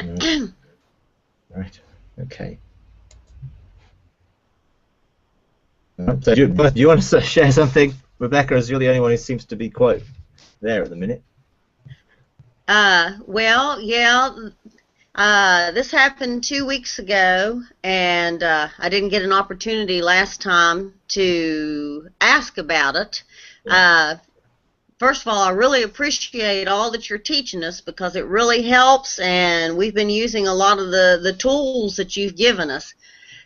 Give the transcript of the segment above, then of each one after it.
Mm. Right. Okay. So do you want to share something, Rebecca, as you're the only one who seems to be quite there at the minute? Well, yeah, this happened 2 weeks ago, and I didn't get an opportunity last time to ask about it. Yeah. Uh, First of all, I really appreciate all that you're teaching us because it really helps, and we've been using a lot of the tools that you've given us.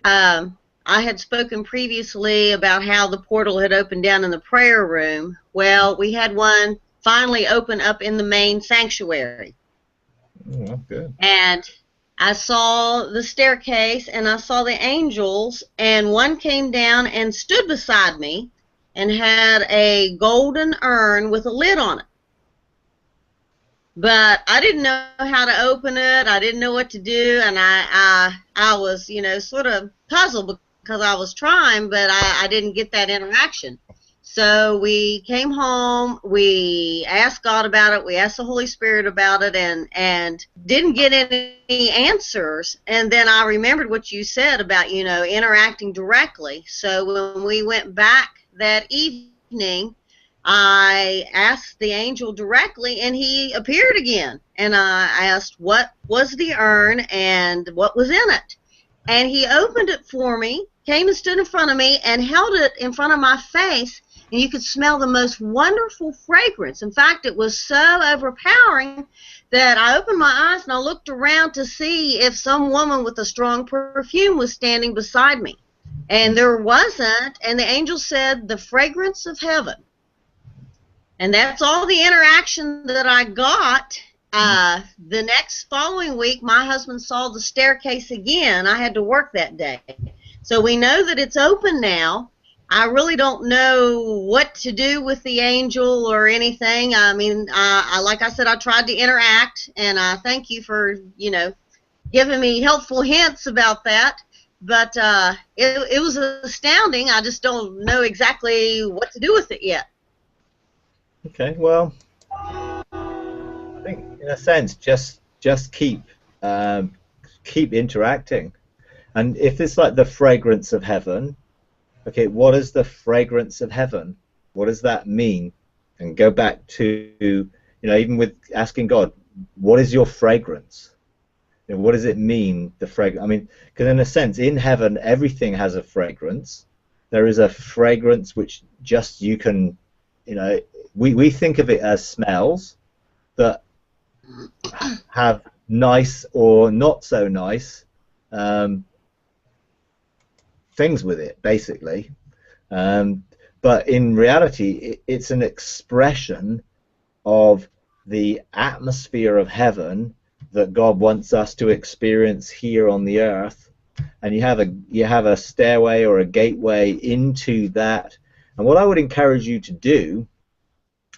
I had spoken previously about how the portal had opened down in the prayer room. Well, we had one finally open up in the main sanctuary. Oh, good. And I saw the staircase and I saw the angels, and one came down and stood beside me and had a golden urn with a lid on it. But I didn't know how to open it. I didn't know what to do, and I was, sort of puzzled because I was trying, but I didn't get that interaction. So we came home, we asked God about it, we asked the Holy Spirit about it, and didn't get any answers. And then I remembered what you said about, interacting directly. So when we went back that evening, I asked the angel directly, and he appeared again. And I asked what was the urn and what was in it. And he opened it for me, came and stood in front of me, and held it in front of my face, and you could smell the most wonderful fragrance. In fact, it was so overpowering that I opened my eyes and I looked around to see if some woman with a strong perfume was standing beside me. And there wasn't, and the angel said, "The fragrance of heaven." And that's all the interaction that I got. The next following week, my husband saw the staircase again. I had to work that day. So we know that it's open now. I really don't know what to do with the angel or anything. I mean, like I said, I tried to interact, and I thank you for, giving me helpful hints about that. But it was astounding. I just don't know exactly what to do with it yet. Okay. Well, I think in a sense, just keep interacting, and if it's like the fragrance of heaven. Okay, what is the fragrance of heaven? What does that mean? And go back to, even with asking God, what is your fragrance? What does it mean, the fragrance? I mean, because in a sense, in heaven, everything has a fragrance. There is a fragrance which just you can, we think of it as smells that have nice or not so nice things with it, basically. But in reality, it's an expression of the atmosphere of heaven that God wants us to experience here on the earth. And you have a stairway or a gateway into that. And what I would encourage you to do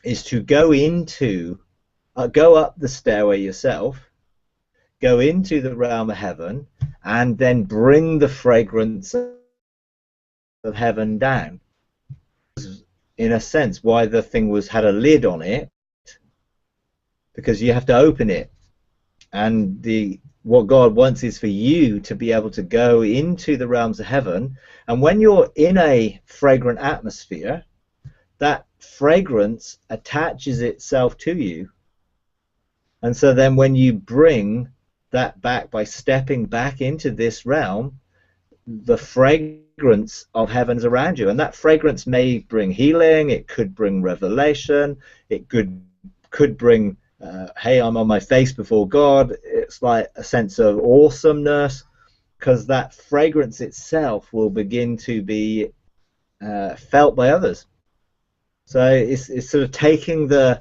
is to go up the stairway yourself, go into the realm of heaven, and then bring the fragrance of heaven down. In a sense, why the thing had a lid on it, because you have to open it, and what God wants is for you to be able to go into the realms of heaven. And when you're in a fragrant atmosphere, that fragrance attaches itself to you, and so then when you bring that back by stepping back into this realm, the fragrance of heaven's around you, and that fragrance may bring healing, it could bring revelation, it could bring hey, I'm on my face before God. It's like a sense of awesomeness, because that fragrance itself will begin to be felt by others. So it's sort of taking the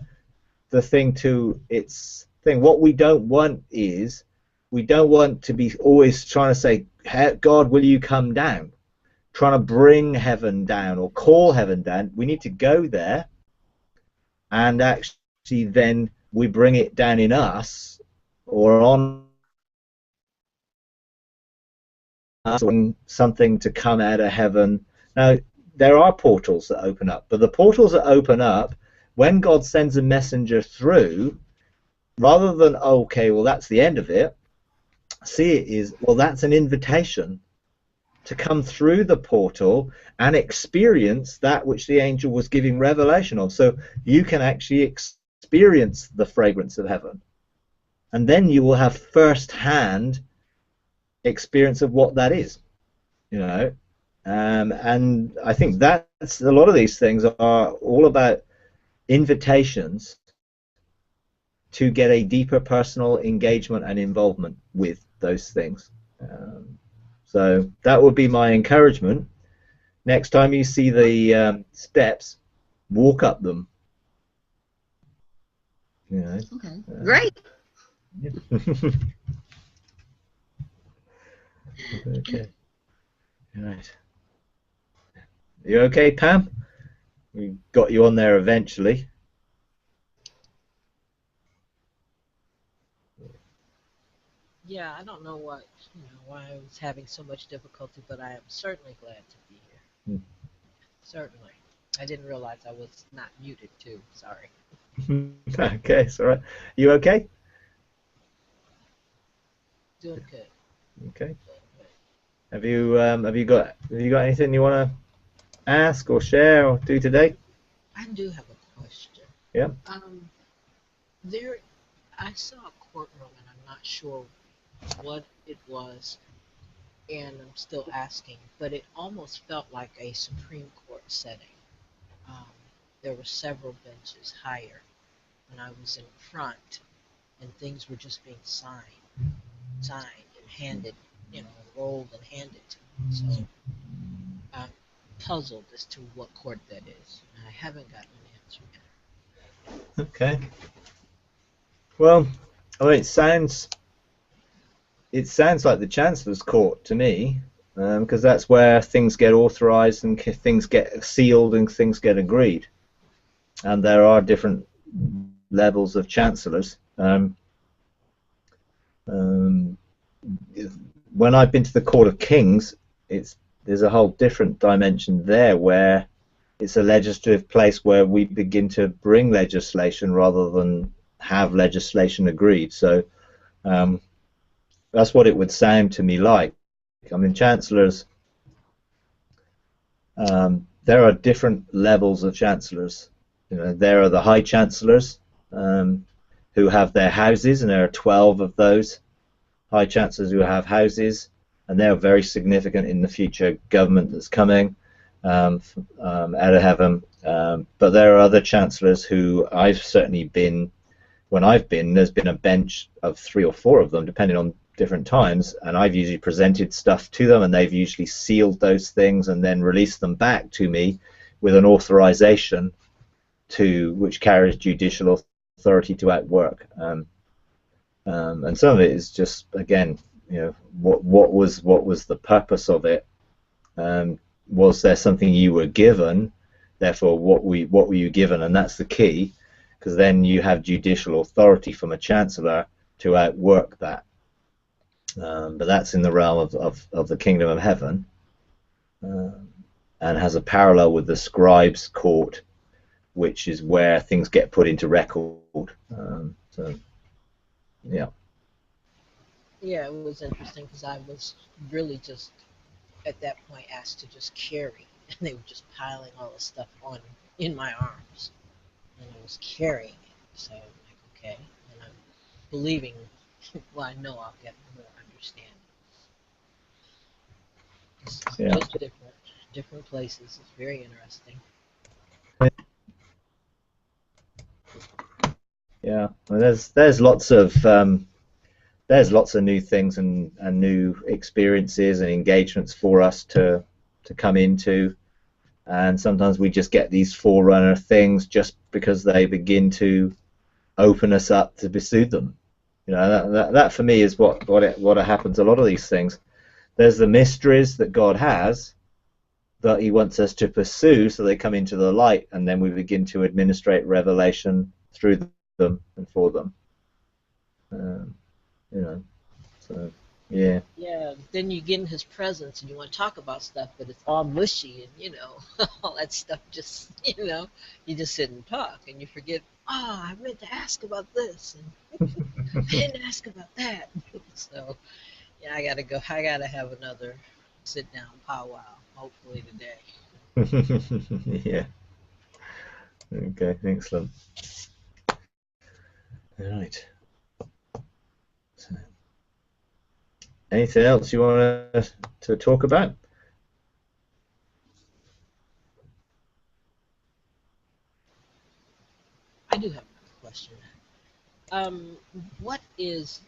thing to its thing. What we don't want is, we don't want to be always trying to say, God, will you come down? Trying to bring heaven down or call heaven down. We need to go there, and actually then we bring it down in us, or on us, something to come out of heaven. Now, there are portals that open up, but the portals that open up, when God sends a messenger through, rather than, okay, well, that's the end of it, see it is, well, that's an invitation to come through the portal and experience that which the angel was giving revelation of. So you can actually experience the fragrance of heaven, and then you will have first-hand experience of what that is, you know. And I think that's a lot of these things are all about invitations to get a deeper personal engagement and involvement with those things. So that would be my encouragement. Next time you see the steps, walk up them. You know. Okay. Great. Okay. Right. You okay, Pam? We got you on there eventually. Yeah, I don't know why I was having so much difficulty, but I am certainly glad to be here. Certainly. I didn't realize I was not muted too. Sorry. Okay, it's all right. You okay? Doing good. Okay. Have you got anything you want to ask or share or do today? I do have a question. Yeah. There, I saw a courtroom, and I'm not sure what it was, and I'm still asking, but it almost felt like a Supreme Court setting. Um, there were several benches higher, and I was in front, and things were just being signed and handed, rolled and handed to me. So I'm puzzled as to what court that is, and I haven't gotten an answer yet. Okay. Well, I mean, it sounds like the Chancellor's Court to me, because that's where things get authorized and things get sealed and things get agreed. And there are different levels of Chancellors. When I've been to the Court of Kings, there's a whole different dimension there where it's a legislative place where we begin to bring legislation rather than have legislation agreed. So that's what it would sound to me like. I mean, Chancellors, there are different levels of Chancellors. There are the High Chancellors who have their houses, and there are 12 of those High Chancellors who have houses, and they're very significant in the future government that's coming out of heaven. But there are other Chancellors who I've certainly been, when I've been, there's been a bench of 3 or 4 of them, depending on different times, and I've usually presented stuff to them, and they've usually sealed those things and then released them back to me with an authorization which carries judicial authority to outwork. And some of it is just, again, what was the purpose of it? Was there something you were given? Therefore, what were you given? And that's the key, because then you have judicial authority from a chancellor to outwork that. But that's in the realm of the kingdom of heaven, and has a parallel with the scribes' court, which is where things get put into record. So, yeah. Yeah, it was interesting because I was really just at that point asked to just carry, and they were just piling all the stuff on in my arms, and I was carrying it. So I'm like, okay, and I'm believing. Well, I know I'll get more understanding. It's Yeah. just different places. It's very interesting. Yeah, well, there's lots of new things and new experiences and engagements for us to come into, and sometimes we just get these forerunner things just because they begin to open us up to pursue them. That for me is what happens. A lot of these things, there's the mysteries that God has that He wants us to pursue, so they come into the light, and then we begin to administrate revelation through them and for them. So yeah. Yeah, then you get in His presence and you want to talk about stuff, but it's all mushy and all that stuff. Just you just sit and talk and you forget. Oh, I meant to ask about this and I didn't ask about that. So Yeah, I gotta go. I gotta have another sit down powwow, hopefully today. Yeah. Okay, excellent. All right. So, anything else you want to talk about? I do have another question. Um, what is?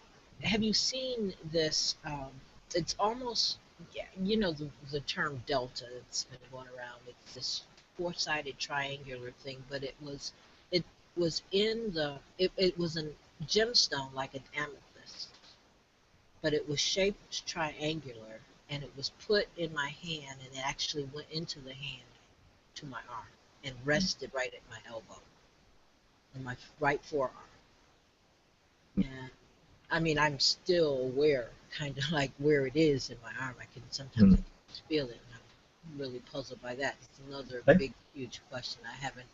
Have you seen this? It's almost, yeah, you know, the term delta that's been going around. It's this four-sided triangular thing, but it was in the it was a gemstone like an amethyst, but it was shaped triangular, and it was put in my hand, and it actually went into the hand to my arm and rested right at my elbow, in my right forearm. And I mean, I'm still aware, kind of like where it is in my arm. I can sometimes Hmm. I can feel it, and I'm really puzzled by that. It's another Okay. big, huge question. I haven't,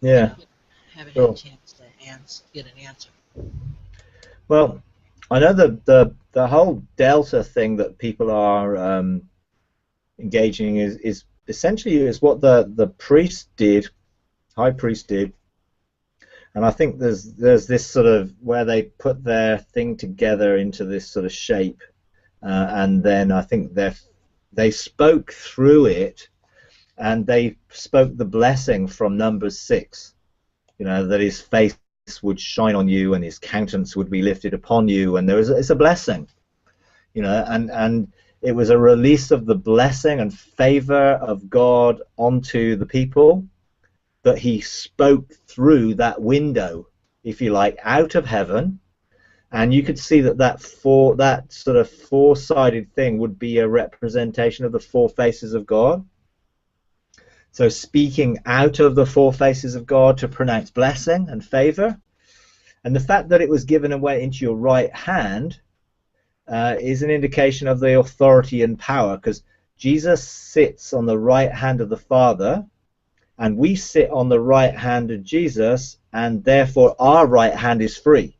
you Yeah, know, haven't had a sure. chance to get an answer. Well, I know the whole delta thing that people are engaging is essentially is what the priest did, high priest did, and I think there's this sort of where they put their thing together into this sort of shape, and then I think they spoke through it, and they spoke the blessing from Numbers 6. You know, that his face would shine on you and his countenance would be lifted upon you, and it's a blessing. You know, and it was a release of the blessing and favor of God onto the people that he spoke through that window, if you like, out of heaven. And you could see that sort of four-sided thing would be a representation of the four faces of God. So speaking out of the four faces of God to pronounce blessing and favor. And the fact that it was given away into your right hand is an indication of the authority and power, because Jesus sits on the right hand of the Father, and we sit on the right hand of Jesus, and therefore our right hand is free.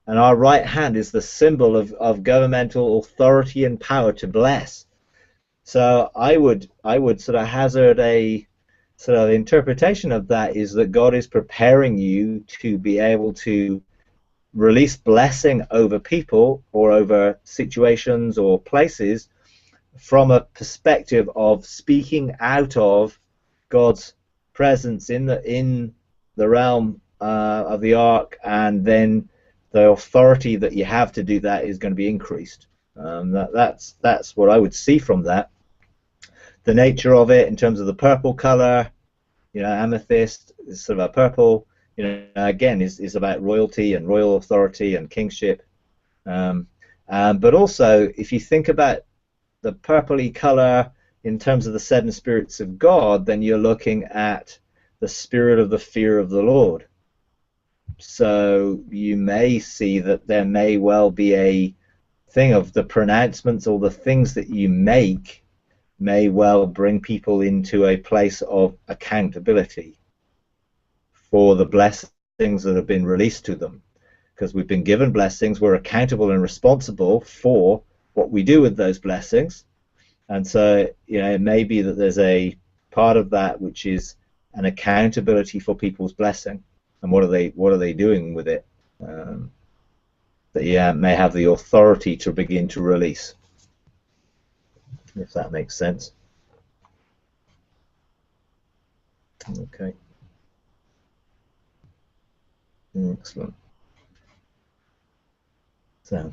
And our right hand is the symbol of governmental authority and power to bless. So I would sort of hazard a sort of interpretation of that is that God is preparing you to be able to release blessing over people or over situations or places from a perspective of speaking out of God's presence in the realm of the ark, and then the authority that you have to do that is going to be increased. That's what I would see from that. The nature of it in terms of the purple color, you know, amethyst is sort of a purple. You know, again, is about royalty and royal authority and kingship. But also, if you think about the purpley color in terms of the seven spirits of God, then you're looking at the spirit of the fear of the Lord. So you may see that there may well be a thing of the pronouncements or the things that you make may well bring people into a place of accountability for the blessings that have been released to them. Because we've been given blessings, we're accountable and responsible for what we do with those blessings. And so, you know, it may be that there's a part of that which is an accountability for people's blessing, and what are they doing with it, that you may have the authority to begin to release, if that makes sense. Okay, excellent. So,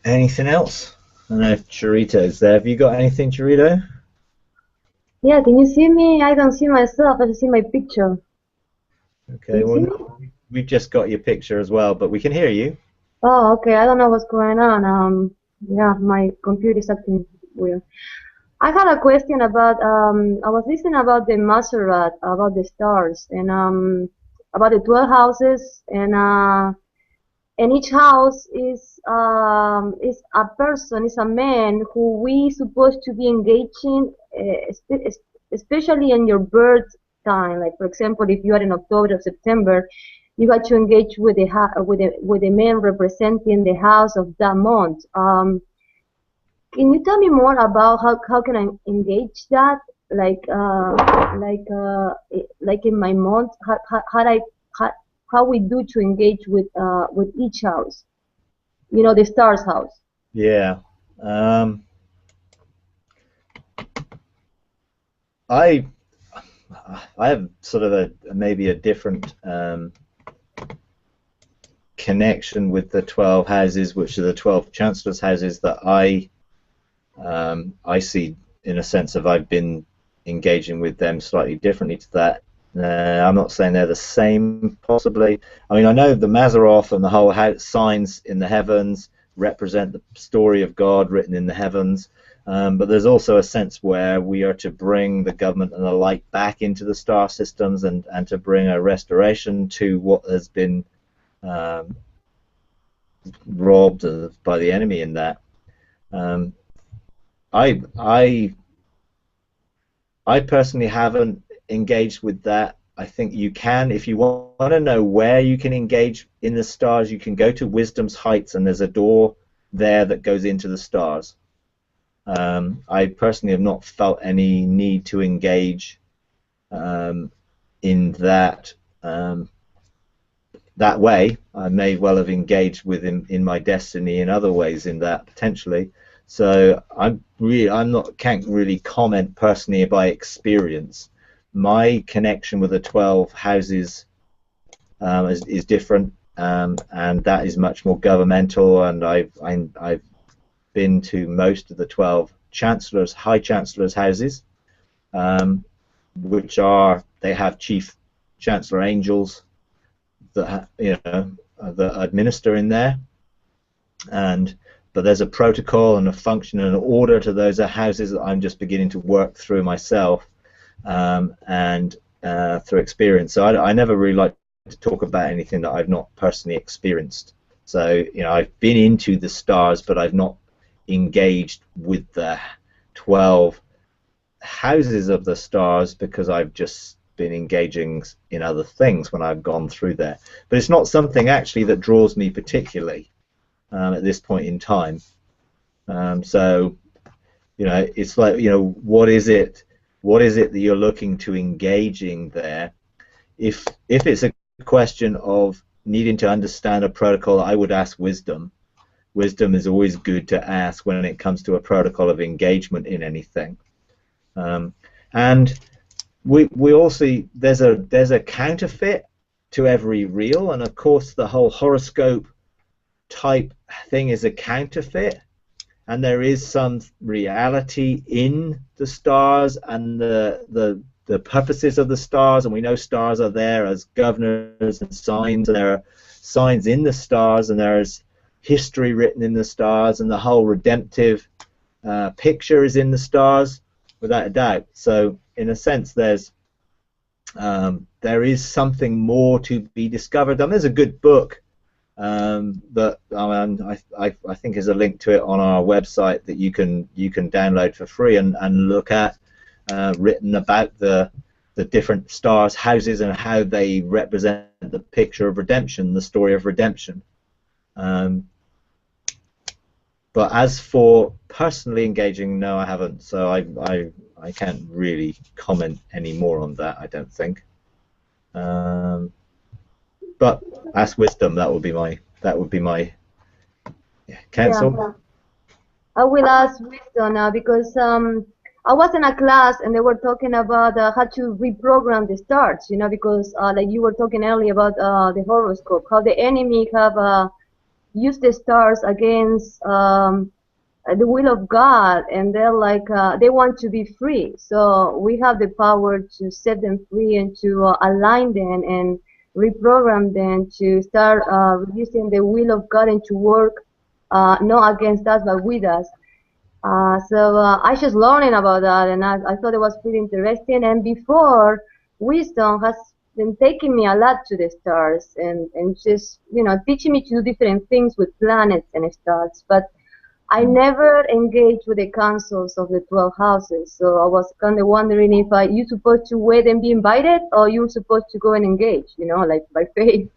anything else? I don't know if Charito's there. Have you got anything, Charito? Yeah, can you see me? I don't see myself. I just see my picture. Can Okay, you see well, me? no, we've just got your picture as well, but we can hear you. Oh, okay. I don't know what's going on. Yeah, my computer is acting weird. I had a question about I was listening about the Mazzaroth, about the stars, and about the 12 houses, and each house is a person, is a man who we supposed to be engaging, especially in your birth time. Like for example, if you are in October or September, you had to engage with the man representing the house of that month. Can you tell me more about how can I engage that? Like like in my month, how we do to engage with each house? You know, the stars house. Yeah. I have sort of maybe a different connection with the 12 houses, which are the 12 Chancellors' houses that I see in a sense of I've been engaging with them slightly differently to that. I'm not saying they're the same, possibly. I mean, I know the Mazzaroth and the whole signs in the heavens represent the story of God written in the heavens, but there's also a sense where we are to bring the government and the light back into the star systems and to bring a restoration to what has been robbed by the enemy in that. I personally haven't engaged with that. I think you can, if you want to know where you can engage in the stars, you can go to Wisdom's Heights, and there's a door there that goes into the stars. I personally have not felt any need to engage in that that way. I may well have engaged with him in my destiny in other ways in that potentially. So can't really comment personally by experience. My connection with the 12 houses is different, and that is much more governmental. And I've been to most of the 12 Chancellors, High Chancellors' houses, which they have Chief Chancellor angels that that administer in there, but there's a protocol and a function and an order to those houses that I'm just beginning to work through myself and through experience. So I never really like to talk about anything that I've not personally experienced. So I've been into the stars, but I've not engaged with the 12 houses of the stars because I've just been engaging in other things when I've gone through there. But it's not something actually that draws me particularly at this point in time. So it's like, what is it that you're looking to engaging there? If it's a question of needing to understand a protocol, I would ask wisdom. Wisdom is always good to ask when it comes to a protocol of engagement in anything. And we also, there's a counterfeit to every real, and of course the whole horoscope type thing is a counterfeit, and there is some reality in the stars and the purposes of the stars, and we know stars are there as governors and signs, and there are signs in the stars, and there is history written in the stars, and the whole redemptive picture is in the stars, without a doubt. So in a sense there is something more to be discovered. And there's a good book that I think is a link to it on our website that you can download for free and look at, written about the different stars houses and how they represent the picture of redemption, the story of redemption. But as for personally engaging, no, I haven't. So I can't really comment any more on that, I don't think. But ask wisdom. That would be my counsel. Yeah. I will ask wisdom now because I was in a class and they were talking about how to reprogram the stars. Because like you were talking earlier about the horoscope, how the enemy have used the stars against the will of God, and they're like they want to be free. So we have the power to set them free and to align them and reprogram them to start releasing the will of God and to work not against us but with us. So I just learning about that, and I thought it was pretty interesting. And before, wisdom has been taking me a lot to the stars and just teaching me to do different things with planets and stars. But I never engaged with the councils of the 12 houses, so I was kind of wondering if you supposed to wait and be invited, or you're supposed to go and engage, you know, like by faith.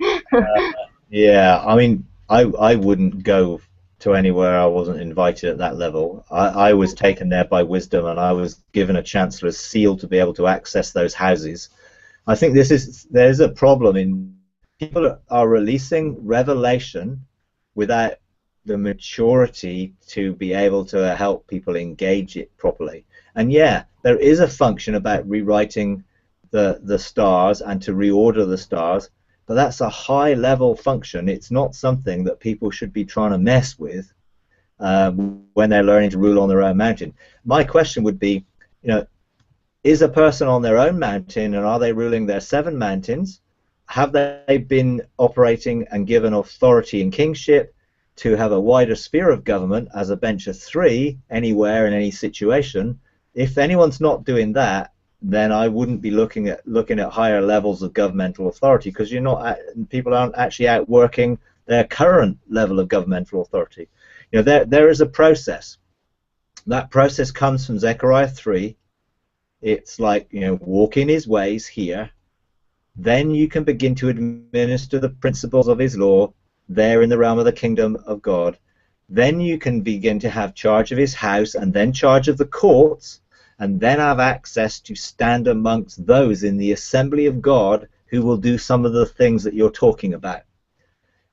Yeah, I mean, I wouldn't go to anywhere I wasn't invited at that level. I was taken there by wisdom, and I was given a chancellor's seal to be able to access those houses. I think there's a problem in people are releasing revelation without the maturity to be able to help people engage it properly. And yeah, there is a function about rewriting the stars and to reorder the stars, but that's a high level function. It's not something that people should be trying to mess with when they're learning to rule on their own mountain. My question would be, you know, is a person on their own mountain, and are they ruling their 7 mountains? Have they been operating and given authority and kingship to have a wider sphere of government as a bench of 3 anywhere in any situation? If anyone's not doing that, then I wouldn't be looking at higher levels of governmental authority, because people aren't actually out working their current level of governmental authority. You know, there is a process. That process comes from Zechariah 3. It's like, you know, walk in his ways here. Then you can begin to administer the principles of his law there in the realm of the kingdom of God. Then you can begin to have charge of his house, and then charge of the courts, and then have access to stand amongst those in the assembly of God who will do some of the things that you're talking about.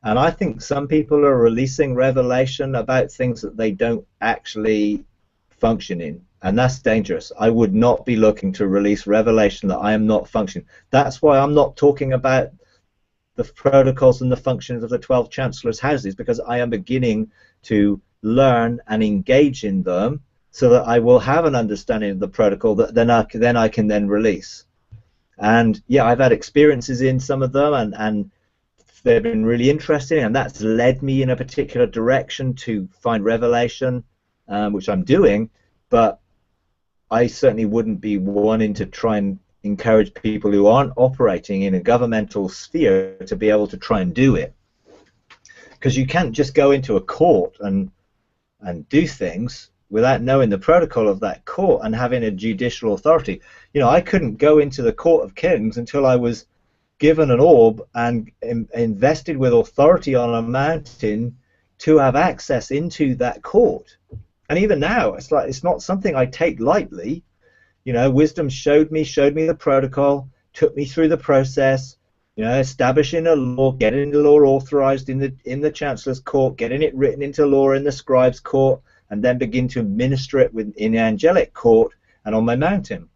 And I think some people are releasing revelation about things that they don't actually function in, and that's dangerous. I would not be looking to release revelation that I am not functioning. That's why I'm not talking about the protocols and the functions of the 12 chancellors' houses, because I am beginning to learn and engage in them so that I will have an understanding of the protocol that then I can release. And yeah, I've had experiences in some of them, and they've been really interesting, and that's led me in a particular direction to find revelation, which I'm doing. But I certainly wouldn't be wanting to try and encourage people who aren't operating in a governmental sphere to be able to try and do it, because you can't just go into a court and do things without knowing the protocol of that court and having a judicial authority. You know, I couldn't go into the Court of Kings until I was given an orb and invested with authority on a mountain to have access into that court. And even now, it's like, it's not something I take lightly. You know, wisdom showed me the protocol, took me through the process, you know, establishing a law, getting the law authorized in the Chancellor's court, getting it written into law in the scribe's court, and then begin to administer it in the angelic court and on my mountain.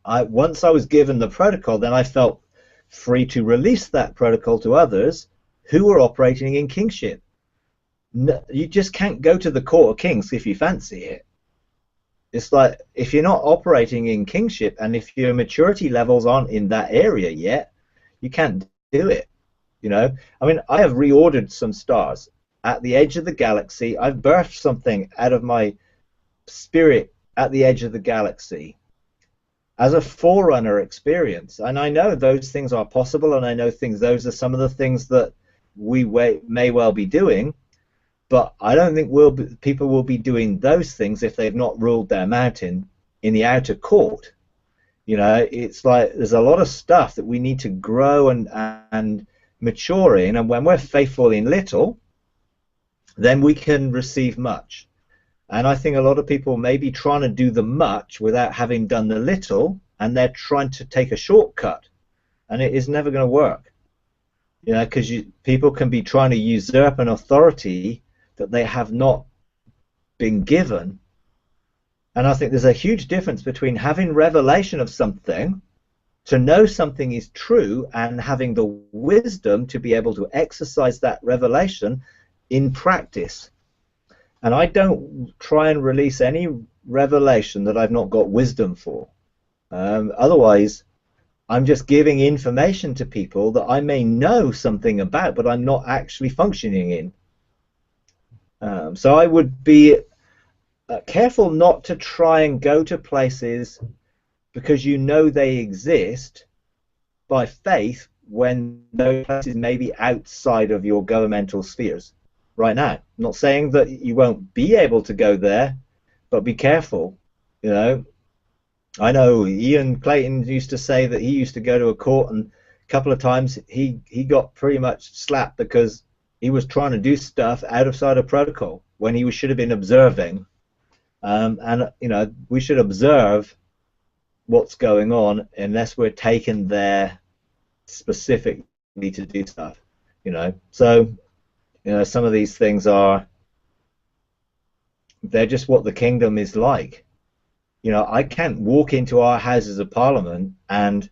Once I was given the protocol, then I felt free to release that protocol to others who were operating in kingship. No, you just can't go to the Court of Kings if you fancy it. It's like, if you're not operating in kingship, and if your maturity levels aren't in that area yet, you can't do it. You know, I mean, I have reordered some stars at the edge of the galaxy. I've birthed something out of my spirit at the edge of the galaxy as a forerunner experience, and I know those things are possible, and I know those are some of the things that we may well be doing. But I don't think people will be doing those things if they've not ruled their mountain in the outer court. You know, it's like there's a lot of stuff that we need to grow and mature in, and when we're faithful in little, then we can receive much. And I think a lot of people may be trying to do the much without having done the little, and they're trying to take a shortcut, and it is never going to work. You know, because people can be trying to usurp an authority that they have not been given. And I think there's a huge difference between having revelation of something, to know something is true, and having the wisdom to be able to exercise that revelation in practice. And I don't try and release any revelation that I've not got wisdom for. Otherwise, I'm just giving information to people that I may know something about, but I'm not actually functioning in. So I would be careful not to try and go to places because you know they exist by faith when those places may be outside of your governmental spheres. right now. I'm not saying that you won't be able to go there, but be careful. You know, I know Ian Clayton used to say that he used to go to a court, and a couple of times he got pretty much slapped because he was trying to do stuff outside of protocol when he should have been observing. And you know, we should observe what's going on unless we're taken there specifically to do stuff. You know, so you know, some of these things they're just what the kingdom is like. You know, I can't walk into our Houses of Parliament and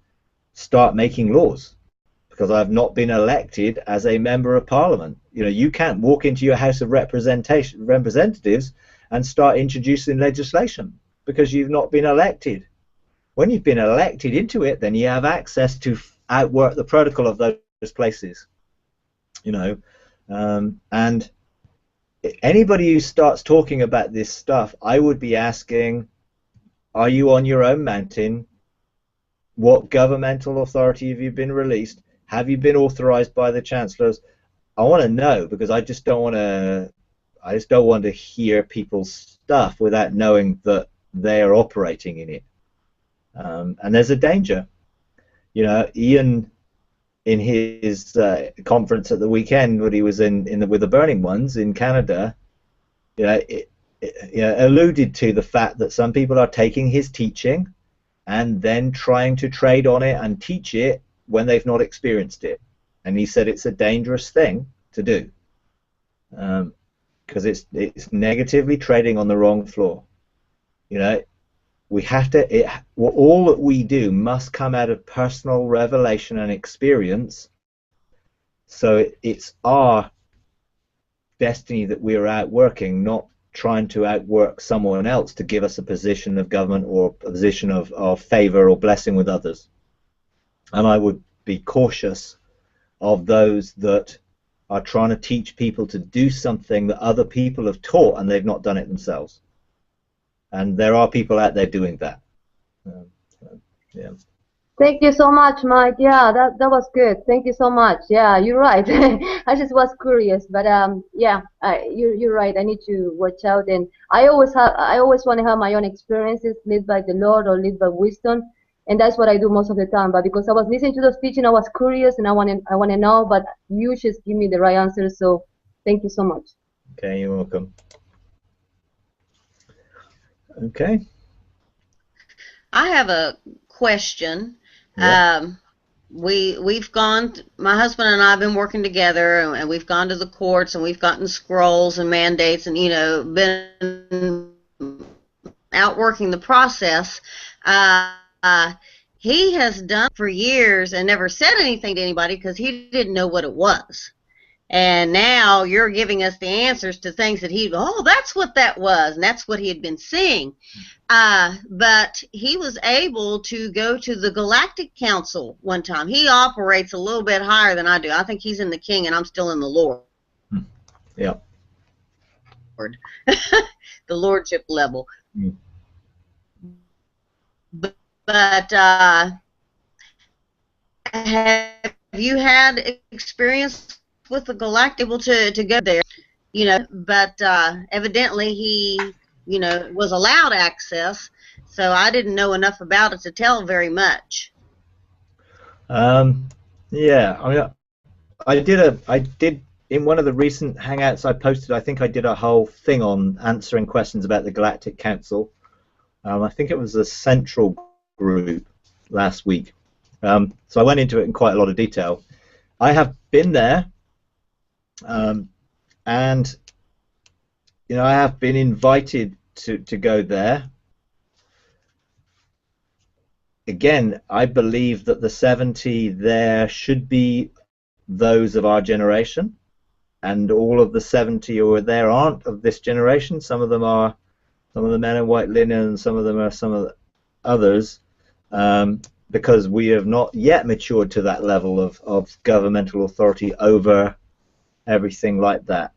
start making laws because I've not been elected as a member of Parliament. You know, you can't walk into your House of Representatives and start introducing legislation because you've not been elected. When you've been elected into it, then you have access to outwork the protocol of those places. You know, and anybody who starts talking about this stuff, I would be asking, are you on your own mountain? What governmental authority have you been released? Have you been authorized by the chancellors? I want to know, because I just don't want to hear people's stuff without knowing that they are operating in it. And there's a danger. You know, Ian, in his conference at the weekend when he was with the Burning Ones in Canada, you know, alluded to the fact that some people are taking his teaching and then trying to trade on it and teach it when they've not experienced it. And he said it's a dangerous thing to do because it's negatively trading on the wrong floor. You know, we have to. All that we do must come out of personal revelation and experience. So it's our destiny that we are outworking, not trying to outwork someone else to give us a position of government or a position of favor or blessing with others. And I would be cautious of those that are trying to teach people to do something that other people have taught and they've not done it themselves. And there are people out there doing that. Yeah. Thank you so much, Mike. Yeah, that was good. Thank you so much. Yeah, you're right. I just was curious, but yeah, you're right. I need to watch out, and I always want to have my own experiences, led by the Lord or led by wisdom, and that's what I do most of the time. But because I was listening to those teaching, I was curious, and I want to know. But you just give me the right answer. So thank you so much. Okay, you're welcome. Okay. I have a question. Yeah. We've gone. My husband and I have been working together, and we've gone to the courts, and we've gotten scrolls and mandates, and been outworking the process. He has done for years and never said anything to anybody because he didn't know what it was. And now you're giving us the answers to things that that's what that was, and that's what he had been seeing. But he was able to go to the Galactic Council one time. He operates a little bit higher than I do. I think he's in the King, and I'm still in the Lord. Yeah. The Lordship level. Mm. But have you had experience with the Galactic able to go there? But evidently he was allowed access, so I didn't know enough about it to tell very much. Yeah, I mean, I did in one of the recent hangouts I posted. I think I did a whole thing on answering questions about the Galactic Council. I think it was a central group last week. So I went into it in quite a lot of detail. I have been there. And I have been invited to go there. Again, I believe that the 70 there should be those of our generation, and all of the 70 who are there aren't of this generation. Some of them are some of the men in white linen, and some of them are some of the others, because we have not yet matured to that level of governmental authority over everything like that.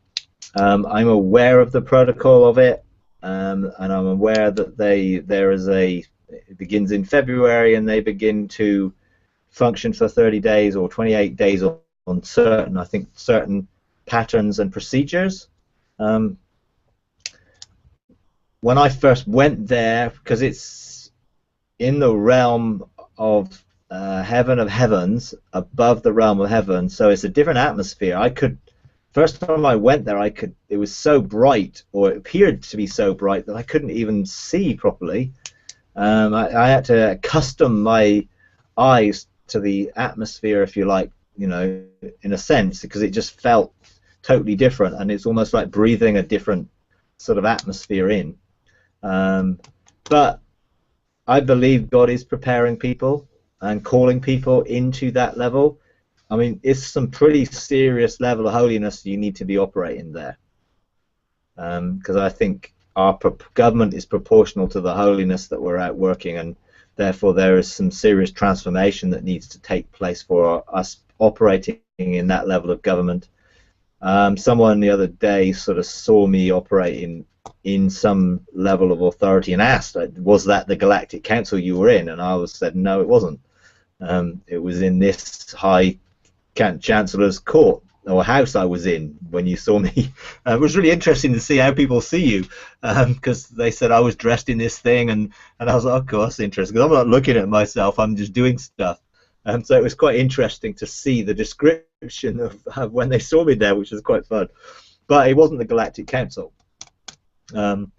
I'm aware of the protocol of it, and I'm aware that it begins in February, and they begin to function for 30 days or 28 days on certain patterns and procedures. When I first went there, because it's in the realm of heaven of heavens, above the realm of heaven, so it's a different atmosphere. First time I went there, it was so bright, or it appeared to be so bright, that I couldn't even see properly. I had to accustom my eyes to the atmosphere, if you like, you know, in a sense, because it just felt totally different, and it's almost like breathing a different sort of atmosphere in. But I believe God is preparing people and calling people into that level. I mean, it's some pretty serious level of holiness you need to be operating there, because I think our government is proportional to the holiness that we're out working, and therefore there is some serious transformation that needs to take place for us operating in that level of government. Someone the other day sort of saw me operating in some level of authority and asked, was that the Galactic Council you were in? And I said, no, it wasn't. It was in this high Chancellor's court or house I was in when you saw me. It was really interesting to see how people see you, because they said I was dressed in this thing, and I was like, oh, that's interesting, because I'm not looking at myself, I'm just doing stuff. So it was quite interesting to see the description of when they saw me there, which was quite fun. But it wasn't the Galactic Council. You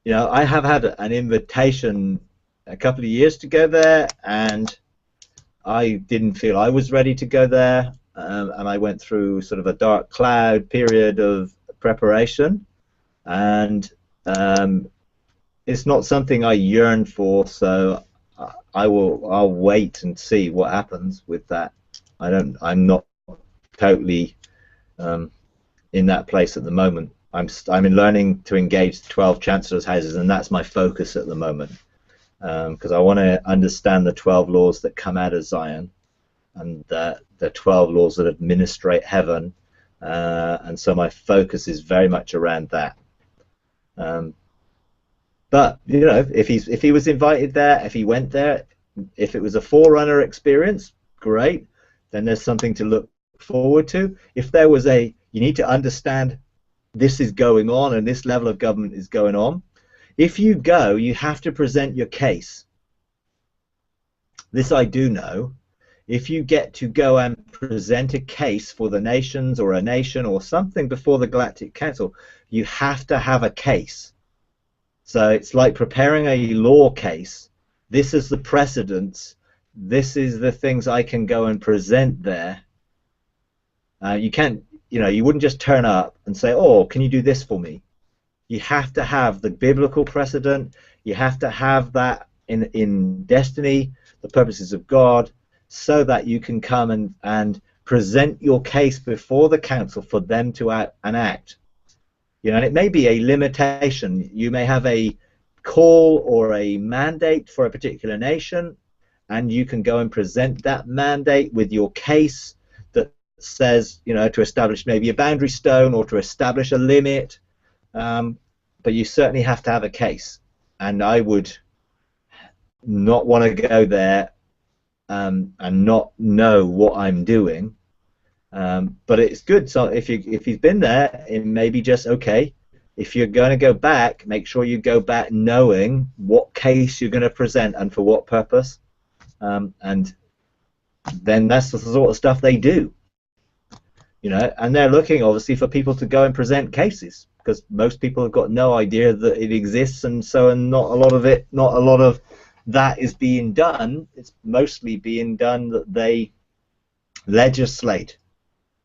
know, I have had an invitation a couple of years to go there, and I didn't feel I was ready to go there, and I went through sort of a dark cloud period of preparation, and it's not something I yearn for, so I'll wait and see what happens with that. I'm not totally in that place at the moment. I'm learning to engage the 12 Chancellors' houses, and that's my focus at the moment, because I want to understand the 12 laws that come out of Zion, and the 12 laws that administrate heaven, and so my focus is very much around that. But you know, if he was invited there, if he went there, if it was a forerunner experience, great. Then there's something to look forward to. If there was you need to understand this is going on and this level of government is going on. If you go, you have to present your case. This I do know. If you get to go and present a case for the nations or a nation or something before the Galactic Council, you have to have a case. So it's like preparing a law case. This is the precedents. This is the things I can go and present there. You can't, you know, you wouldn't just turn up and say, oh, can you do this for me? You have to have the biblical precedent. You have to have that in destiny, the purposes of God, so that you can come and present your case before the council for them to enact. You know, and it may be a limitation. You may have a call or a mandate for a particular nation, and you can go and present that mandate with your case that says, you know, to establish maybe a boundary stone or to establish a limit. But you certainly have to have a case. And I would not want to go there and not know what I'm doing. But it's good. So if he's been there, it may be just okay. If you're going to go back, make sure you go back knowing what case you're going to present and for what purpose. And then that's the sort of stuff they do. You know, and they're looking obviously for people to go and present cases, because most people have got no idea that it exists, and so not a lot of that is being done. It's mostly being done that they legislate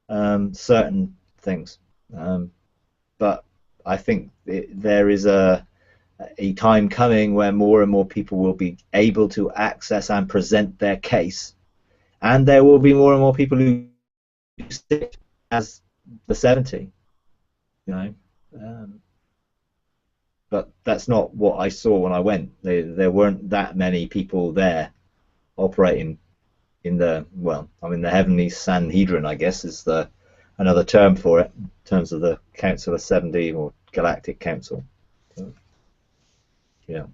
certain things, but I think there is a time coming where more and more people will be able to access and present their case, and there will be more and more people who sit as the 70, you know. But that's not what I saw when I went. There weren't that many people there operating in the, well, I mean, the heavenly Sanhedrin, I guess, is another term for it in terms of the Council of 70 or Galactic Council. So, yeah.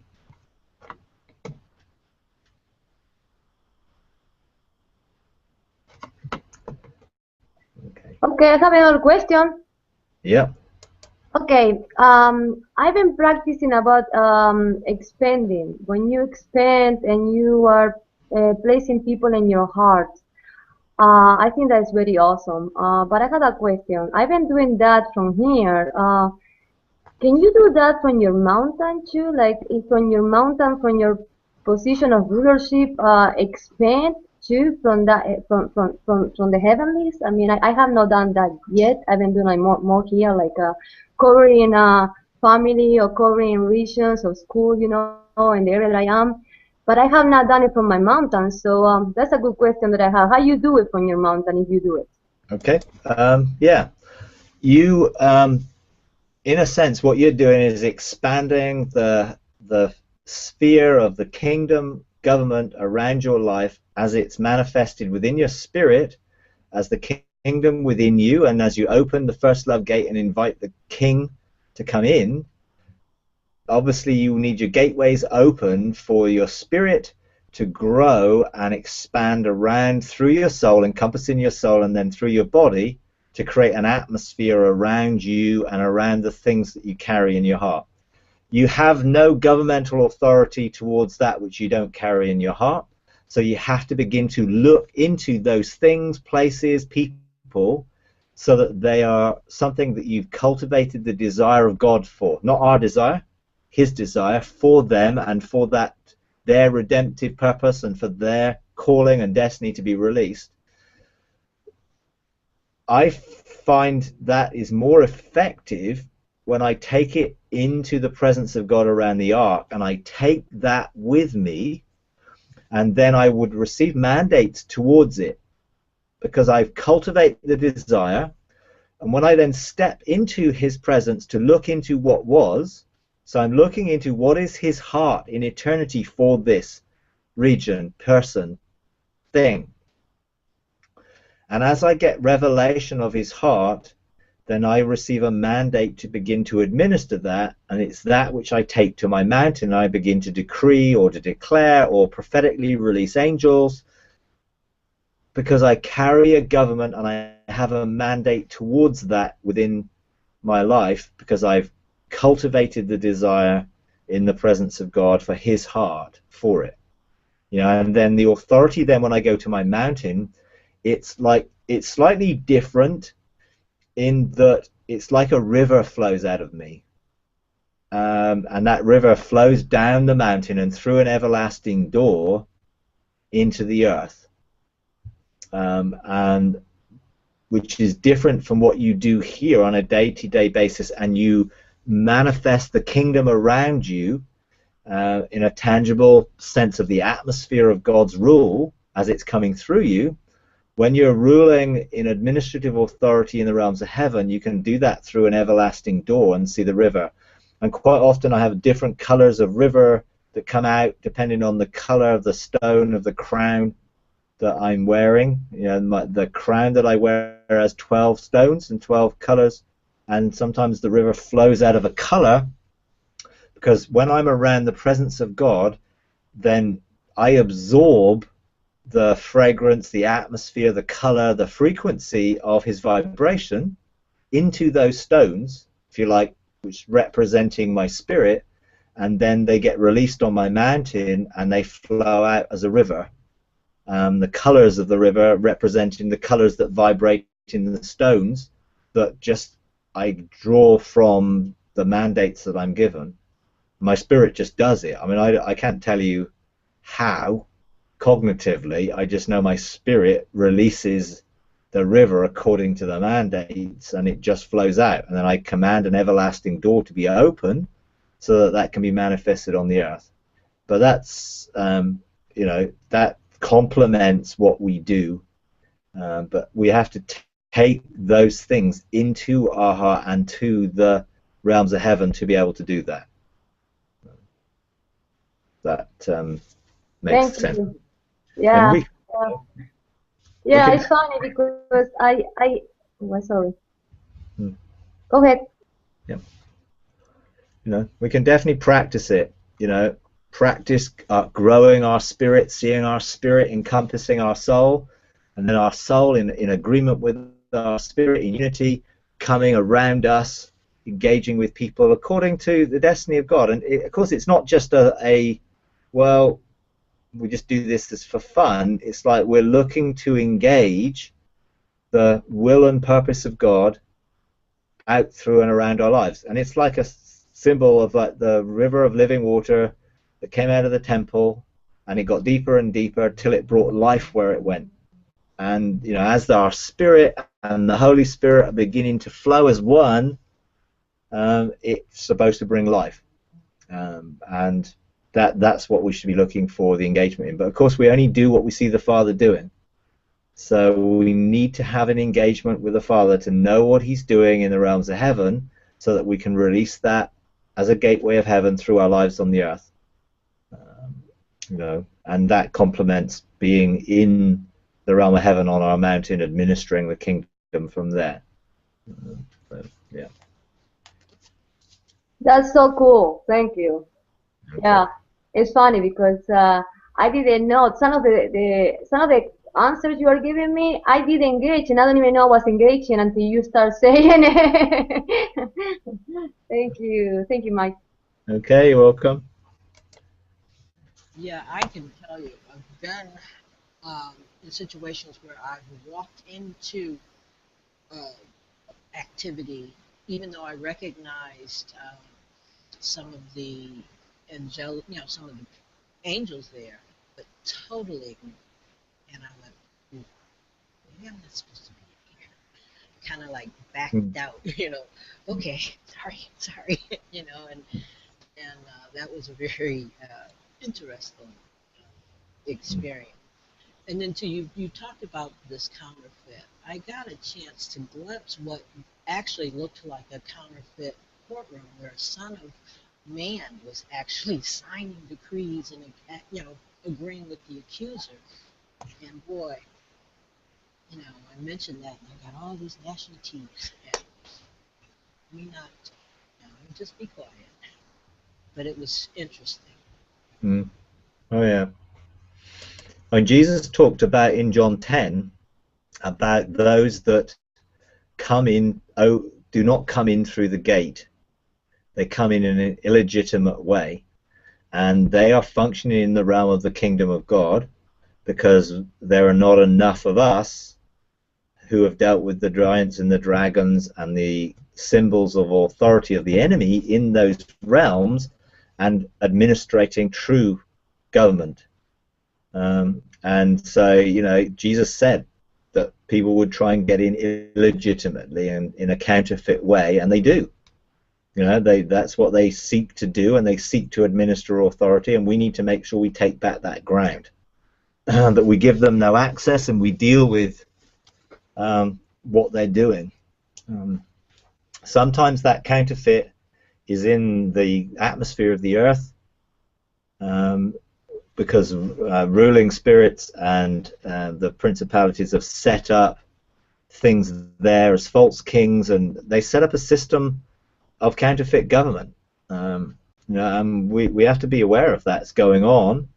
Okay. Okay, I have another question. Yeah. Okay, I've been practicing about expanding. When you expand and you are placing people in your heart, I think that's very awesome. But I had a question. I've been doing that from here. Can you do that from your mountain too? Like if from your mountain, from your position of rulership, expand too from that from the heavenlies? I mean, I have not done that yet. I've been doing like more here, like covering family or covering regions or school, in the area that I am. But I have not done it from my mountain, so that's a good question that I have. How you do it from your mountain if you do it? Okay. Yeah. You, in a sense, what you're doing is expanding the sphere of the kingdom government around your life as it's manifested within your spirit, as the kingdom within you, and as you open the first love gate and invite the king to come in. Obviously, you need your gateways open for your spirit to grow and expand around through your soul, encompassing your soul, and then through your body to create an atmosphere around you and around the things that you carry in your heart. You have no governmental authority towards that which you don't carry in your heart. So you have to begin to look into those things, places, people, so that they are something that you've cultivated the desire of God for. Not our desire, his desire for them and for that their redemptive purpose and for their calling and destiny to be released. I find that is more effective when I take it into the presence of God around the ark, and I take that with me, and then I would receive mandates towards it because I've cultivated the desire. And when I then step into his presence to look into what was, so I'm looking into what is his heart in eternity for this region, person, thing. And as I get revelation of his heart, then I receive a mandate to begin to administer that, and it's that which I take to my mountain. I begin to decree or to declare or prophetically release angels, because I carry a government and I have a mandate towards that within my life, because I've cultivated the desire in the presence of God for his heart for it. And then the authority then when I go to my mountain, it's slightly different in that it's like a river flows out of me, and that river flows down the mountain and through an everlasting door into the earth, and which is different from what you do here on a day-to-day basis, and you manifest the kingdom around you in a tangible sense of the atmosphere of God's rule as it's coming through you. When you're ruling in administrative authority in the realms of heaven, you can do that through an everlasting door and see the river. And quite often I have different colors of river that come out depending on the color of the stone of the crown that I'm wearing. The crown that I wear has 12 stones and 12 colors, and sometimes the river flows out of a color, because when I'm around the presence of God, then I absorb the fragrance, the atmosphere, the color, the frequency of his vibration into those stones, if you like, which representing my spirit, and then they get released on my mountain and they flow out as a river. The colors of the river representing the colors that vibrate in the stones that just I draw from the mandates that I'm given. My spirit just does it. I mean, I can't tell you how cognitively. I just know my spirit releases the river according to the mandates, and it just flows out, and then I command an everlasting door to be open so that that can be manifested on the earth. But that's that complements what we do, but we have to take those things into our heart and to the realms of heaven to be able to do that. That makes sense. You. Yeah. And yeah, can, it's funny because sorry. Go ahead. Yeah. We can definitely practice it. Practice growing our spirit, seeing our spirit encompassing our soul, and then our soul in agreement with our spirit in unity, coming around us, engaging with people according to the destiny of God. And of course, it's not just well, we just do this as for fun. It's like we're looking to engage the will and purpose of God out through and around our lives. And it's like a symbol of like the river of living water that came out of the temple, and it got deeper and deeper till it brought life where it went. And as our spirit and the Holy Spirit are beginning to flow as one, it's supposed to bring life, and that's what we should be looking for the engagement in. But of course, we only do what we see the Father doing. So we need to have an engagement with the Father to know what He's doing in the realms of heaven, so that we can release that as a gateway of heaven through our lives on the earth. And that complements being in the realm of heaven on our mountain, administering the kingdom from there. Yeah. That's so cool. Thank you. Okay. Yeah, it's funny because I didn't know some of the answers you are giving me. I did engage, and I don't even know I was engaging until you start saying it. Thank you, Mike. Okay, you're welcome. Yeah, I can tell you, I've been in situations where I've walked into activity, even though I recognized some of the some of the angels there, but totally ignorant. And I went, maybe I'm not supposed to be here. Kind of like backed out, Okay, sorry, and that was a very interesting experience. And then you talked about this counterfeit. I got a chance to glimpse what actually looked like a counterfeit courtroom, where a son of man was actually signing decrees and agreeing with the accuser. And boy, I mentioned that, and I got all these nationalities, and just be quiet. But it was interesting. Oh yeah. When Jesus talked about in John 10 about those that come in, do not come in through the gate. They come in an illegitimate way, and they are functioning in the realm of the kingdom of God, because there are not enough of us who have dealt with the giants and the dragons and the symbols of authority of the enemy in those realms and administrating true government. And so, Jesus said that people would try and get in illegitimately and in a counterfeit way, and they do. That's what they seek to do, and they seek to administer authority, and we need to make sure we take back that ground, that we give them no access, and we deal with what they're doing. Sometimes that counterfeit is in the atmosphere of the earth, because ruling spirits and the principalities have set up things there as false kings, and they set up a system of counterfeit government. We have to be aware of that's going on.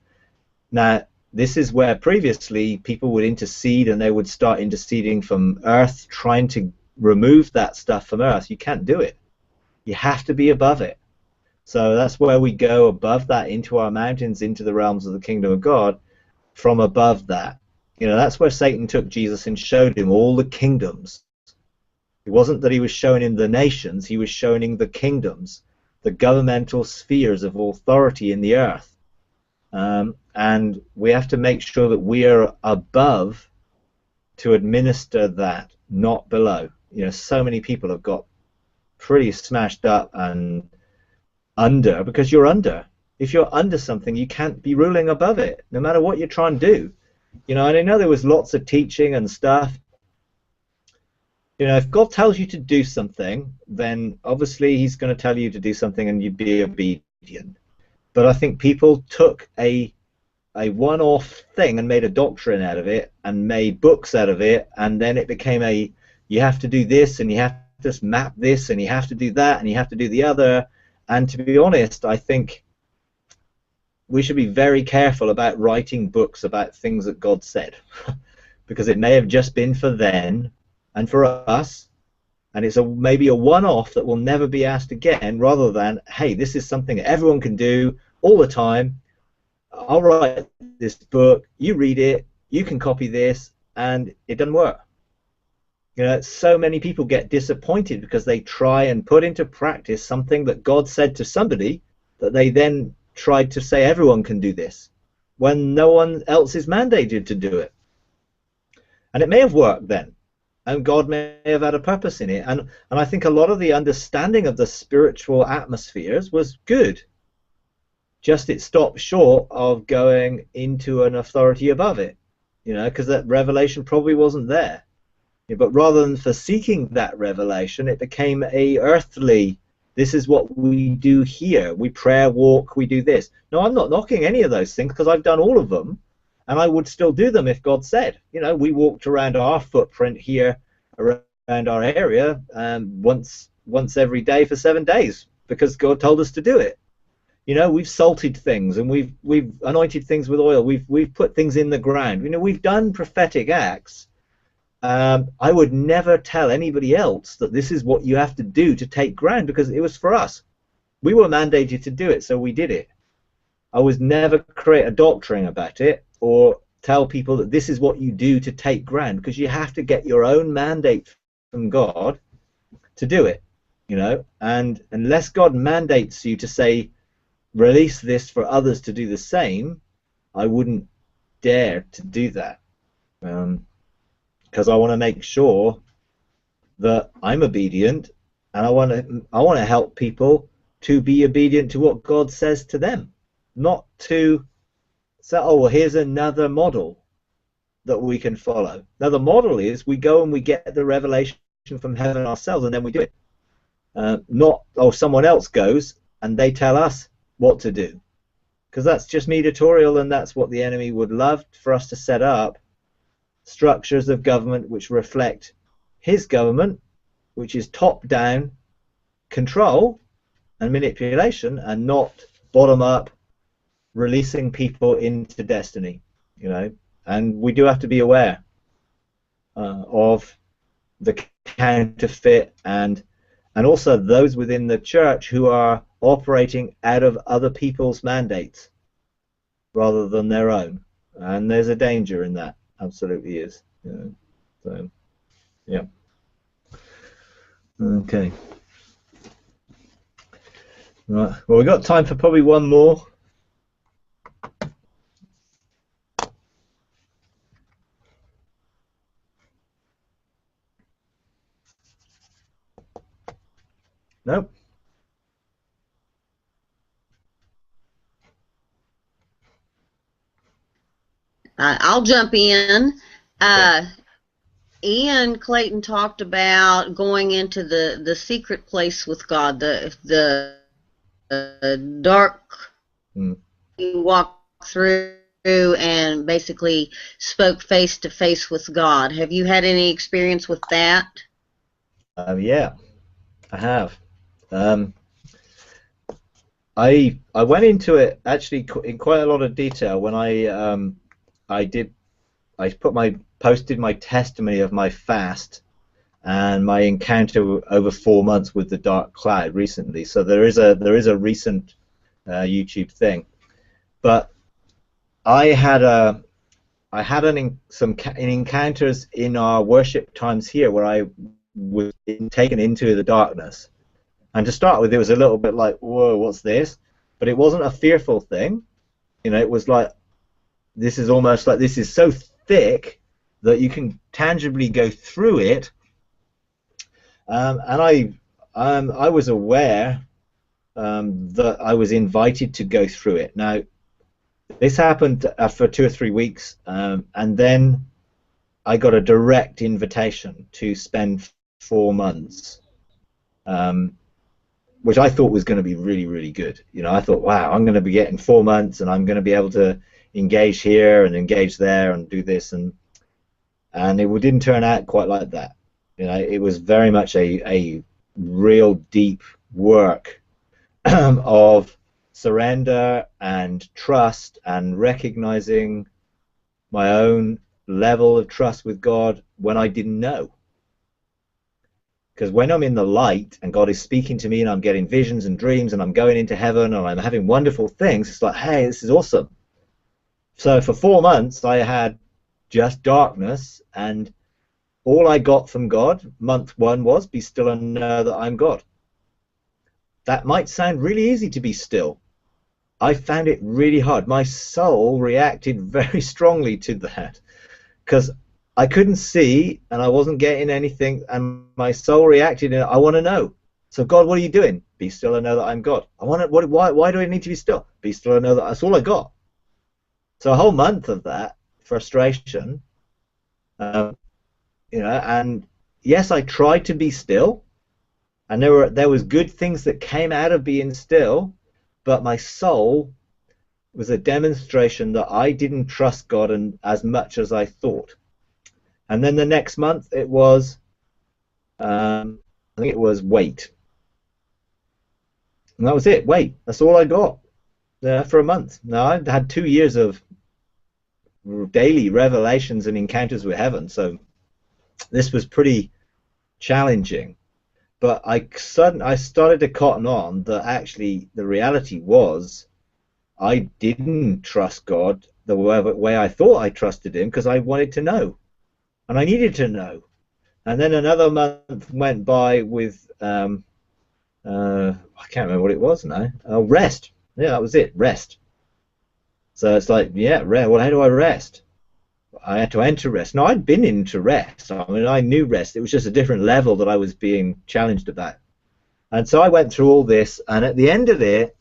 Now, this is where previously people would intercede, and they would start interceding from earth, trying to remove that stuff from earth. You can't do it. You have to be above it. So that's where we go above that, into our mountains, into the realms of the kingdom of God, from above that. That's where Satan took Jesus and showed him all the kingdoms. It wasn't that he was showing him the nations, he was showing him the kingdoms, the governmental spheres of authority in the earth. And we have to make sure that we are above to administer that, not below. So many people have got pretty smashed up and under, because you're under. If you're under something, you can't be ruling above it, no matter what you're trying to do. And I know there was lots of teaching and stuff. If God tells you to do something, then obviously He's going to tell you to do something, and you'd be obedient. But I think people took a one-off thing and made a doctrine out of it, and made books out of it, and then it became you have to do this, and you have to just map this, and you have to do that, and you have to do the other. And to be honest, I think we should be very careful about writing books about things that God said, because it may have just been for then, and for us, and it's maybe a one-off that will never be asked again, rather than, hey, this is something that everyone can do all the time. I'll write this book, you read it, you can copy this, and it doesn't work. You know, so many people get disappointed because they try and put into practice something that God said to somebody, that they then tried to say everyone can do this, when no one else is mandated to do it. And it may have worked then, and God may have had a purpose in it. And I think a lot of the understanding of the spiritual atmospheres was good. Just it stopped short of going into an authority above it, you know, because that revelation probably wasn't there. But rather than for seeking that revelation, it became a earthly, this is what we do here. We prayer walk, we do this. No, I'm not knocking any of those things, because I've done all of them, and I would still do them if God said. You know, we walked around our footprint here, around our area, once every day for 7 days, because God told us to do it. You know, we've salted things, and we've anointed things with oil. We've put things in the ground. You know, we've done prophetic acts. I would never tell anybody else that this is what you have to do to take ground, because it was for us. We were mandated to do it, so we did it. I would never create a doctrine about it or tell people that this is what you do to take ground, because you have to get your own mandate from God to do it, you know. And unless God mandates you to say, release this for others to do the same, I wouldn't dare to do that. Because I want to make sure that I'm obedient, and I want to help people to be obedient to what God says to them, not to say, oh, well, here's another model that we can follow. Now, the model is we go and we get the revelation from heaven ourselves, and then we do it. Not, oh, someone else goes and they tell us what to do, because that's just mediatorial, and that's what the enemy would love for us to set up. Structures of government which reflect his government, which is top-down control and manipulation, and not bottom-up releasing people into destiny, you know. And we do have to be aware of the counterfeit, and also those within the church who are operating out of other people's mandates rather than their own. And there's a danger in that. Absolutely is. Yeah. So, yeah. Okay. Right. Well, we've got time for probably one more. Nope. I'll jump in. Ian Clayton talked about going into the secret place with God, the dark you walk through and basically spoke face to face with God. Have you had any experience with that? Yeah, I have. I went into it actually in quite a lot of detail when I posted my testimony of my fast and my encounter over 4 months with the dark cloud recently. So there is a recent YouTube thing, but I had some encounters in our worship times here where I was taken into the darkness. And to start with, it was a little bit like, whoa, what's this? But it wasn't a fearful thing. You know, it was like, this is almost like, this is so thick that you can tangibly go through it. And I was aware that I was invited to go through it. Now, this happened for 2 or 3 weeks, and then I got a direct invitation to spend 4 months, which I thought was going to be really, really good. You know, I thought, wow, I'm going to be getting 4 months, and I'm going to be able to engage here and engage there and do this, and it didn't turn out quite like that. You know, it was very much a real deep work of surrender and trust and recognizing my own level of trust with God when I didn't know. Because when I'm in the light and God is speaking to me and I'm getting visions and dreams and I'm going into heaven and I'm having wonderful things, it's like, hey, this is awesome. So for 4 months, I had just darkness, and all I got from God, month 1, was be still and know that I'm God. That might sound really easy to be still. I found it really hard. My soul reacted very strongly to that because I couldn't see and I wasn't getting anything, and my soul reacted and I want to know. So God, what are you doing? Be still and know that I'm God. I want to. Why do I need to be still? Be still and know that that's all I got. So a whole month of that frustration, and yes, I tried to be still, and there was good things that came out of being still, but my soul was a demonstration that I didn't trust God as much as I thought. And then the next month it was, I think it was wait. And that was it, wait. That's all I got for a month. Now, I had 2 years of daily revelations and encounters with heaven, so this was pretty challenging. But I started to cotton on that actually the reality was I didn't trust God the way I thought I trusted him, because I wanted to know. And I needed to know. And then another month went by with, I can't remember what it was now. Rest. Yeah, that was it, rest. So it's like, yeah, well, how do I rest? I had to enter rest. No, I'd been into rest. I mean, I knew rest. It was just a different level that I was being challenged about. And so I went through all this, and at the end of it,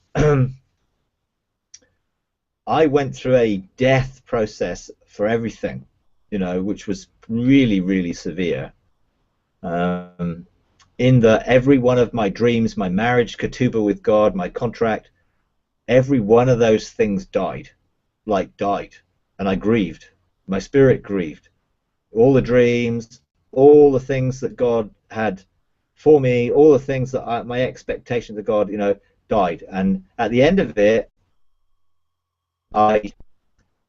I went through a death process for everything, which was really, really severe. In that every one of my dreams, my marriage, ketubah with God, my contract, every one of those things died. And I grieved. My spirit grieved. All the dreams, all the things that God had for me, all the things that my expectations of God, died. And at the end of it, I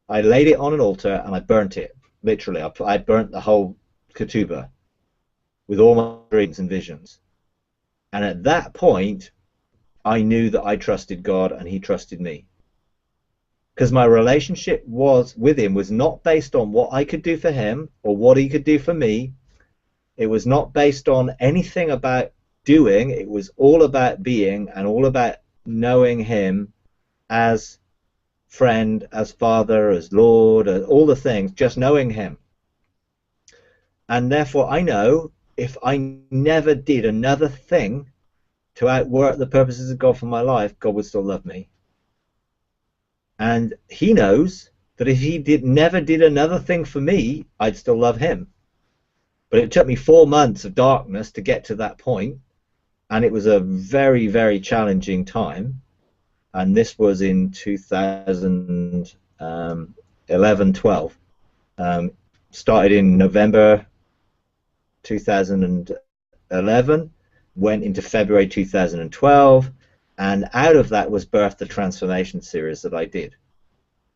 laid it on an altar and I burnt it. Literally, I burnt the whole ketubah with all my dreams and visions. And at that point, I knew that I trusted God and he trusted me. Because my relationship with him was not based on what I could do for him or what he could do for me. It was not based on anything about doing. It was all about being and all about knowing him as friend, as father, as Lord, as all the things, just knowing him. And therefore I know if I never did another thing to outwork the purposes of God for my life, God would still love me. And he knows that if he never did another thing for me, I'd still love him. But it took me 4 months of darkness to get to that point, and it was a very, very challenging time. And this was in 2011-12. Started in November 2011, went into February 2012, and out of that was birthed the transformation series that I did,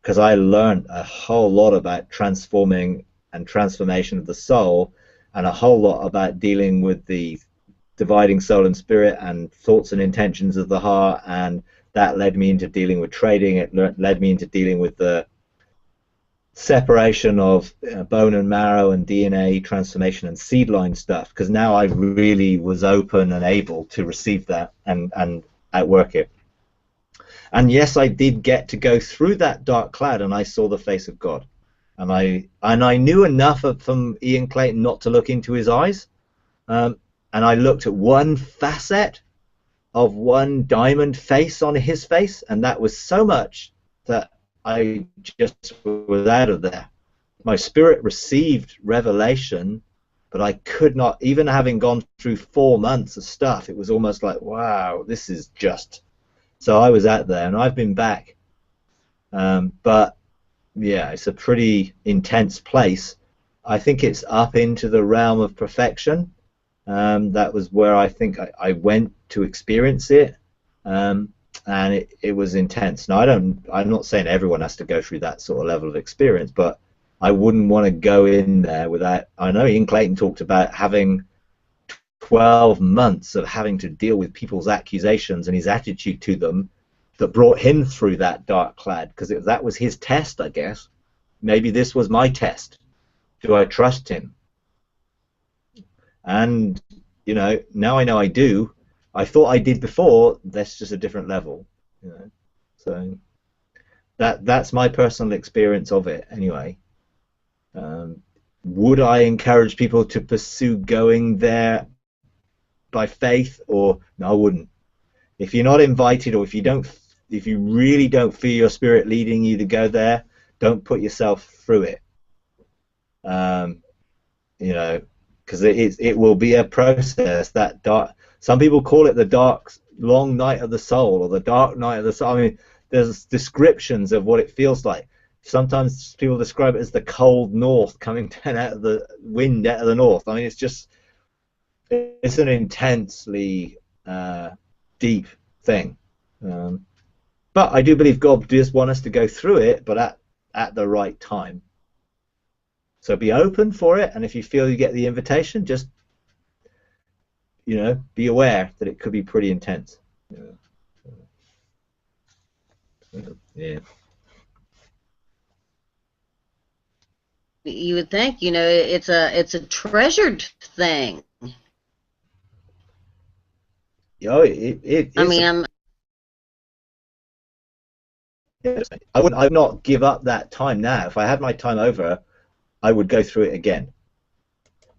because I learned a whole lot about transforming and transformation of the soul, and a whole lot about dealing with the dividing soul and spirit and thoughts and intentions of the heart, and that led me into dealing with trading. It led me into dealing with the separation of bone and marrow and DNA transformation and seed line stuff, because now I really was open and able to receive that and outwork it. And yes, I did get to go through that dark cloud, and I saw the face of God, and I knew enough from Ian Clayton not to look into his eyes, and I looked at one facet of one diamond face on his face, and that was so much that I just was out of there. My spirit received revelation, but I could not, even having gone through 4 months of stuff, it was almost like, wow, this is just... So I was out there, and I've been back. But yeah, it's a pretty intense place. I think it's up into the realm of perfection. That was where I think I went to experience it, and it was intense. Now, I'm not saying everyone has to go through that sort of level of experience, but I wouldn't want to go in there without... I know Ian Clayton talked about having 12 months of having to deal with people's accusations and his attitude to them that brought him through that dark cloud, because that was his test, I guess. Maybe this was my test. Do I trust him? And, you know, now I know I do. I thought I did before. That's just a different level, you know. So that's my personal experience of it anyway. Would I encourage people to pursue going there by faith? Or no, I wouldn't. If you're not invited, or if you really don't feel your spirit leading you to go there, don't put yourself through it. You know, because it will be a process. That dark. Some people call it the dark, long night of the soul, or the dark night of the soul. I mean, there's descriptions of what it feels like. Sometimes people describe it as the cold north coming down out of the wind out of the north. I mean, it's an intensely deep thing. But I do believe God does want us to go through it, but at the right time. So be open for it, and if you feel you get the invitation, just, you know, be aware that it could be pretty intense. Yeah. You would think, you know, it's a treasured thing. Oh, I mean, I would not give up that time now. If I had my time over, I would go through it again.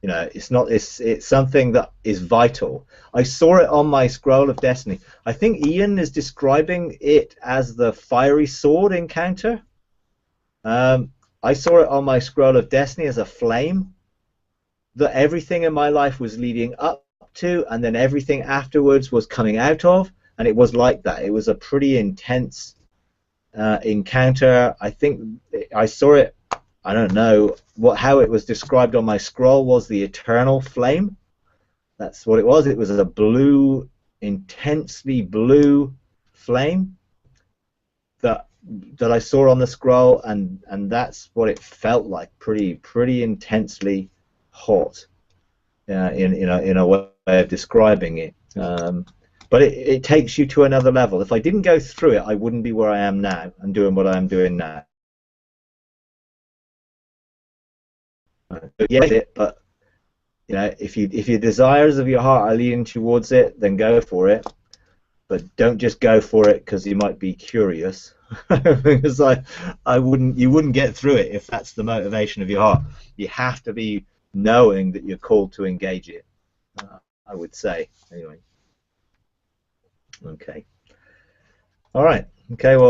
You know, it's something that is vital. I saw it on my scroll of destiny. I think Ian is describing it as the fiery sword encounter. I saw it on my scroll of destiny as a flame that everything in my life was leading up to, and then everything afterwards was coming out of, and it was like that. It was a pretty intense encounter. I think I saw it. I don't know how it was described on my scroll was the eternal flame. That's what it was. It was a blue, intensely blue flame that I saw on the scroll, and that's what it felt like. Pretty intensely hot. In a way of describing it. But it takes you to another level. If I didn't go through it, I wouldn't be where I am now and doing what I'm doing now. Yeah, but you know, if your desires of your heart are leading towards it, then go for it. But don't just go for it because you might be curious. Because you wouldn't get through it if that's the motivation of your heart. You have to be knowing that you're called to engage it. I would say anyway. Okay. All right. Okay. Well.